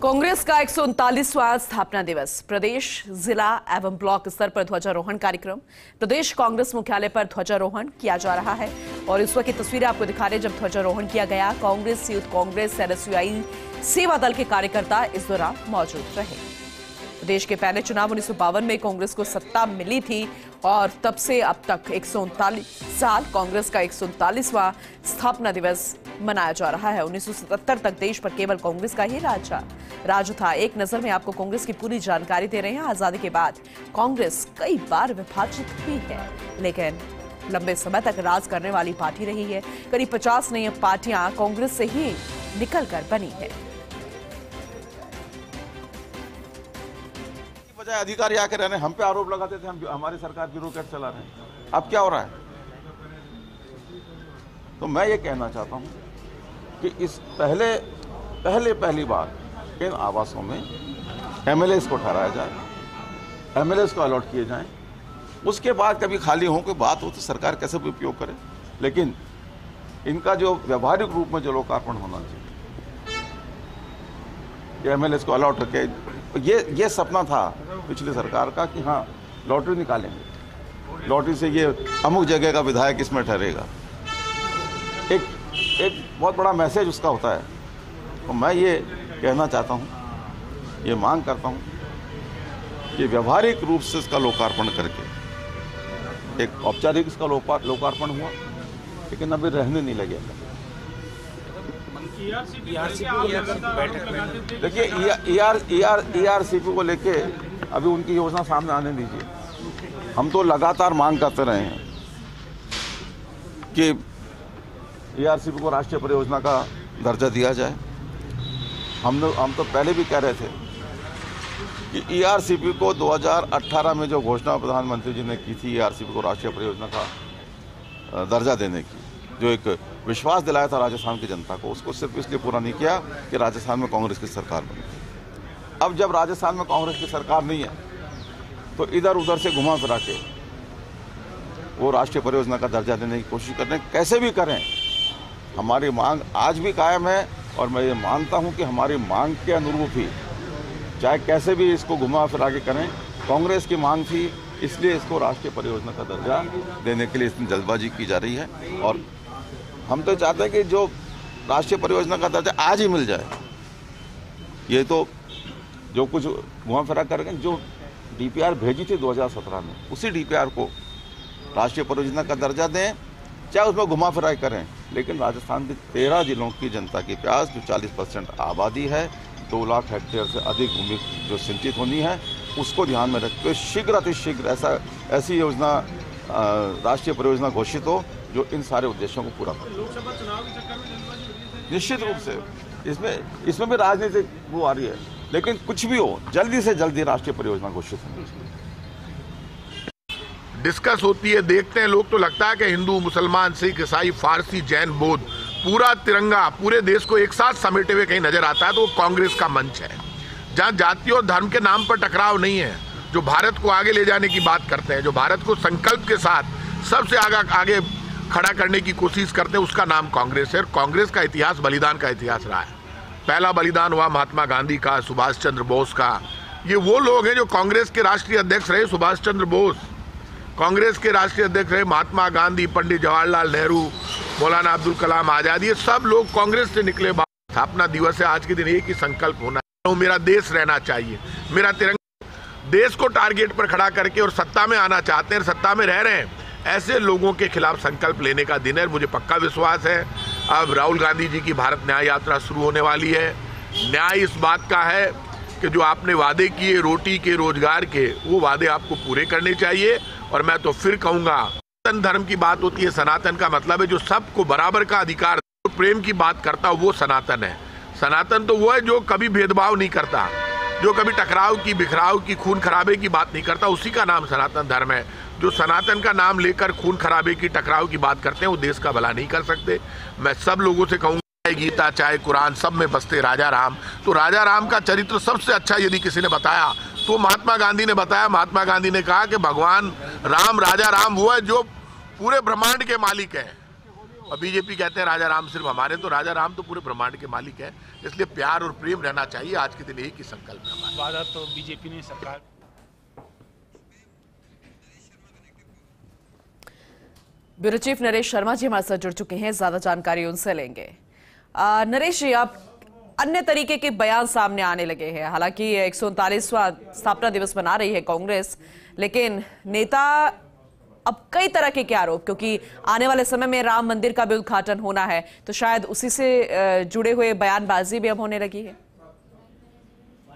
कांग्रेस का 139वां स्थापना दिवस, प्रदेश, जिला एवं ब्लॉक स्तर पर ध्वजारोहण कार्यक्रम। प्रदेश कांग्रेस मुख्यालय पर ध्वजारोहण किया जा रहा है और इस वक्त की तस्वीरें आपको दिखा रहे हैं जब ध्वजारोहण किया गया। कांग्रेस, यूथ कांग्रेस, एनएसयूआई, सेवा दल के कार्यकर्ता इस दौरान मौजूद रहे। देश के पहले चुनाव 1952 में कांग्रेस को सत्ता मिली थी और तब से अब तक 139 साल कांग्रेस का 139वां स्थापना दिवस मनाया जा रहा है। 1977 तक देश पर केवल कांग्रेस का ही राज था। एक नजर में आपको कांग्रेस की पूरी जानकारी दे रहे हैं। आजादी के बाद कांग्रेस कई बार विभाजित हुई है, लेकिन लंबे समय तक राज करने वाली पार्टी रही है। करीब 50 नई पार्टियां कांग्रेस से ही निकलकर बनी है। अधिकारी आकर रहने हम पे आरोप लगाते थे, हम हमारी सरकार ब्यूरोक्रेट चला रहे हैं। अब क्या हो रहा है? तो मैं ये कहना चाहता हूं कि इस पहली बार इन आवासों में एमएलएस को ठहराया जाए, एमएलएस को अलॉट किए जाएं। उसके बाद कभी खाली हो कोई बात हो तो सरकार कैसे भी उपयोग करे, लेकिन इनका जो व्यवहारिक रूप में जो लोकार्पण होना चाहिए, एमएलएस को अलॉट करके, ये सपना था पिछली सरकार का कि हाँ लॉटरी निकालेंगे, लॉटरी से ये अमुक जगह का विधायक इसमें ठहरेगा। एक बहुत बड़ा मैसेज उसका होता है। तो मैं ये कहना चाहता हूँ, ये मांग करता हूँ कि व्यवहारिक रूप से इसका लोकार्पण करके, एक औपचारिक इसका लोकार्पण हुआ लेकिन अभी रहने नहीं लगे। देखिए ईआरसीपी को लेके अभी उनकी योजना सामने आने दीजिए। हम तो लगातार मांग करते रहे हैं कि ईआरसीपी को राष्ट्रीय परियोजना का दर्जा दिया जाए। हम तो पहले भी कह रहे थे कि ईआरसीपी को 2018 में जो घोषणा प्रधानमंत्री जी ने की थी ईआरसीपी को राष्ट्रीय परियोजना का दर्जा देने की, जो एक विश्वास दिलाया था राजस्थान की जनता को, उसको सिर्फ इसलिए पूरा नहीं किया कि राजस्थान में कांग्रेस की सरकार बनी। अब जब राजस्थान में कांग्रेस की सरकार नहीं है तो इधर उधर से घुमा फिरा के वो राष्ट्रीय परियोजना का दर्जा देने की कोशिश कर रहे हैं। कैसे भी करें, हमारी मांग आज भी कायम है और मैं ये मानता हूं कि हमारी मांग के अनुरूप ही, चाहे कैसे भी इसको घुमा फिरा के करें, कांग्रेस की मांग थी, इसलिए इसको राष्ट्रीय परियोजना का दर्जा देने के लिए इतनी जल्दबाजी की जा रही है। और हम तो चाहते हैं कि जो राष्ट्रीय परियोजना का दर्जा आज ही मिल जाए। ये तो जो कुछ घुमा फिरा करके जो डीपीआर भेजी थी 2017 में, उसी डीपीआर को राष्ट्रीय परियोजना का दर्जा दें, चाहे उसमें घुमा फिराई करें, लेकिन राजस्थान के 13 जिलों की जनता की प्यास, जो 40% आबादी है, 2 लाख हेक्टेयर से अधिक भूमि जो सिंचित होनी है, उसको ध्यान में रखते हुए शीघ्र अतिशीघ्र ऐसी योजना राष्ट्रीय परियोजना घोषित हो जो इन सारे उद्देश्यों को पूरा करे। लोकसभा चुनाव के चक्कर में जल्दबाजी निश्चित रूप से इसमें भी राजनीतिक वो आ रही है, लेकिन कुछ भी हो, जल्दी से जल्दी राष्ट्रीय परियोजना घोषित होनी चाहिए। डिस्कस होती है, देखते हैं लोग, तो लगता है कि हिंदू, मुसलमान, सिख, ईसाई, फारसी, जैन, बौद्ध, पूरा तिरंगा पूरे देश को एक साथ समेटे हुए कहीं नजर आता है तो वो कांग्रेस का मंच है, जहां जाति और धर्म के नाम पर टकराव नहीं है, जो भारत को आगे ले जाने की बात करते हैं, जो भारत को संकल्प के साथ सबसे आगे खड़ा करने की कोशिश करते हैं, उसका नाम कांग्रेस है। कांग्रेस का इतिहास बलिदान का इतिहास रहा है। पहला बलिदान हुआ महात्मा गांधी का, सुभाष चंद्र बोस का। ये वो लोग हैं जो कांग्रेस के राष्ट्रीय अध्यक्ष रहे, सुभाष चंद्र बोस, कांग्रेस के राष्ट्रीय अध्यक्ष रहे महात्मा गांधी, पंडित जवाहरलाल नेहरू, मौलाना अब्दुल कलाम आजाद, ये सब लोग कांग्रेस से निकले। स्थापना दिवस है, आज के दिन एक ही संकल्प होना है, मेरा देश रहना चाहिए, मेरा तिरंगा। देश को टारगेट पर खड़ा करके और सत्ता में आना चाहते हैं, सत्ता में रह रहे हैं, ऐसे लोगों के खिलाफ संकल्प लेने का दिन है। मुझे पक्का विश्वास है अब राहुल गांधी जी की भारत न्याय यात्रा शुरू होने वाली है। न्याय इस बात का है कि जो आपने वादे किए रोटी के, रोजगार के, वो वादे आपको पूरे करने चाहिए। और मैं तो फिर कहूंगा, सनातन धर्म की बात होती है, सनातन का मतलब है जो सबको बराबर का अधिकार, जो प्रेम की बात करता वो सनातन है। सनातन तो वो है जो कभी भेदभाव नहीं करता, जो कभी टकराव की, बिखराव की, खून खराबे की बात नहीं करता, उसी का नाम सनातन धर्म है। जो सनातन का नाम लेकर खून खराबे की, टकराव की बात करते हैं, वो देश का भला नहीं कर सकते। मैं सब लोगों से कहूंगा, चाहे गीता, चाहे कुरान, सब में बसते राजा राम। तो राजा राम का चरित्र सबसे अच्छा यदि किसी ने बताया तो महात्मा गांधी ने बताया। महात्मा गांधी ने कहा कि भगवान राम, राजा राम वो है जो पूरे ब्रह्मांड के मालिक हैं, और बीजेपी कहते हैं राजा राम सिर्फ हमारे, तो राजा राम तो पूरे ब्रह्मांड के मालिक है, इसलिए प्यार और प्रेम रहना चाहिए। आज के दिन एक ही संकल्प है हमारा। वादा तो बीजेपी ने सरकार ब्यूरो चीफ नरेश शर्मा जी हमारे साथ जुड़ चुके हैं, ज्यादा जानकारी उनसे लेंगे। नरेश जी, आप अन्य तरीके के बयान सामने आने लगे हैं। हालांकि 139वां स्थापना दिवस मना रही है कांग्रेस, लेकिन नेता अब कई तरह के आरोप, क्योंकि आने वाले समय में राम मंदिर का भी उद्घाटन होना है, तो शायद उसी से जुड़े हुए बयानबाजी भी अब होने लगी है।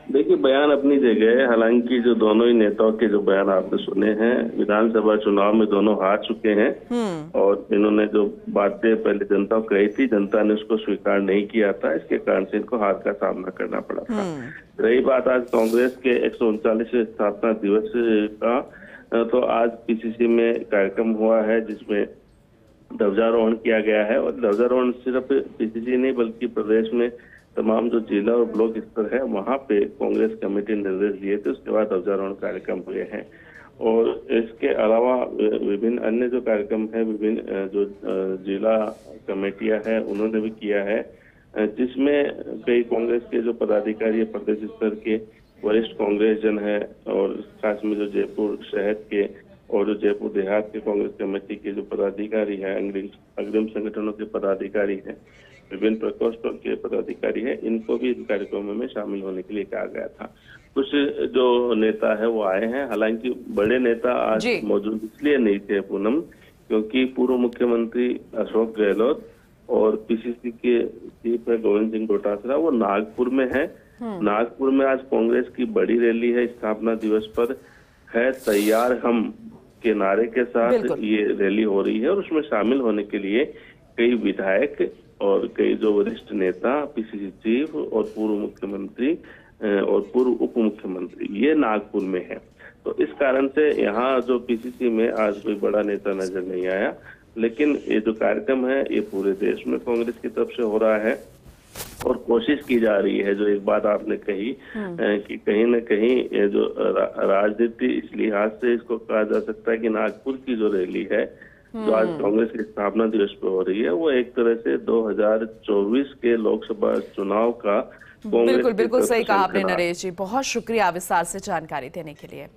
देखिए, बयान अपनी जगह है। हालांकि जो दोनों ही नेताओं के जो बयान आपने सुने हैं, विधानसभा चुनाव में दोनों हार चुके हैं और इन्होंने जो बातें पहले जनता को कही थी, जनता ने उसको स्वीकार नहीं किया था, इसके कारण से इनको हार का सामना करना पड़ा था। रही बात आज कांग्रेस के 139वें स्थापना दिवस का, तो आज पीसीसी में कार्यक्रम हुआ है जिसमें ध्वजारोहण किया गया है। और ध्वजारोहण सिर्फ पीसीसी नहीं बल्कि प्रदेश में तमाम जो जिला और ब्लॉक स्तर है वहां पे कांग्रेस कमेटी ने निर्देश दिए थे, उसके बाद ध्वजारोहण कार्यक्रम हुए हैं। और इसके अलावा विभिन्न अन्य जो कार्यक्रम है, विभिन्न जो जिला कमेटियां हैं उन्होंने भी किया है, जिसमें कई कांग्रेस के जो पदाधिकारी प्रदेश स्तर के वरिष्ठ कांग्रेस जन है और खास में जो जयपुर शहर के और जो जयपुर देहात के कांग्रेस कमेटी के जो पदाधिकारी है, अग्रिम संगठनों के पदाधिकारी हैं, विभिन्न प्रकोष्ठों के पदाधिकारी हैं, इनको भी इन कार्यक्रमों में शामिल होने के लिए कहा गया था। कुछ जो नेता है वो आए हैं, हालांकि बड़े नेता आज मौजूद इसलिए नहीं थे पूनम, क्योंकि पूर्व मुख्यमंत्री अशोक गहलोत और पीसीसी के चीफ है गोविंद सिंह डोटासरा, वो नागपुर में है। नागपुर में आज कांग्रेस की बड़ी रैली है, स्थापना दिवस पर है तैयार हम के नारे के साथ ये रैली हो रही है और उसमें शामिल होने के लिए कई विधायक और कई जो वरिष्ठ नेता, पीसीसी चीफ और पूर्व मुख्यमंत्री और पूर्व उप मुख्यमंत्री ये नागपुर में है। तो इस कारण से यहाँ जो पीसीसी में आज कोई बड़ा नेता नजर नहीं आया, लेकिन ये जो कार्यक्रम है ये पूरे देश में कांग्रेस की तरफ से हो रहा है और कोशिश की जा रही है। जो एक बात आपने कही कि कहीं न कहीं ये जो राजनीति, इस लिहाज से इसको कहा जा सकता है कि नागपुर की जो रैली है जो आज कांग्रेस के स्थापना दिवस पे हो रही है, वो एक तरह से 2024 के लोकसभा चुनाव का बिल्कुल सही कहा आपने नरेश जी, बहुत शुक्रिया विस्तार से जानकारी देने के लिए।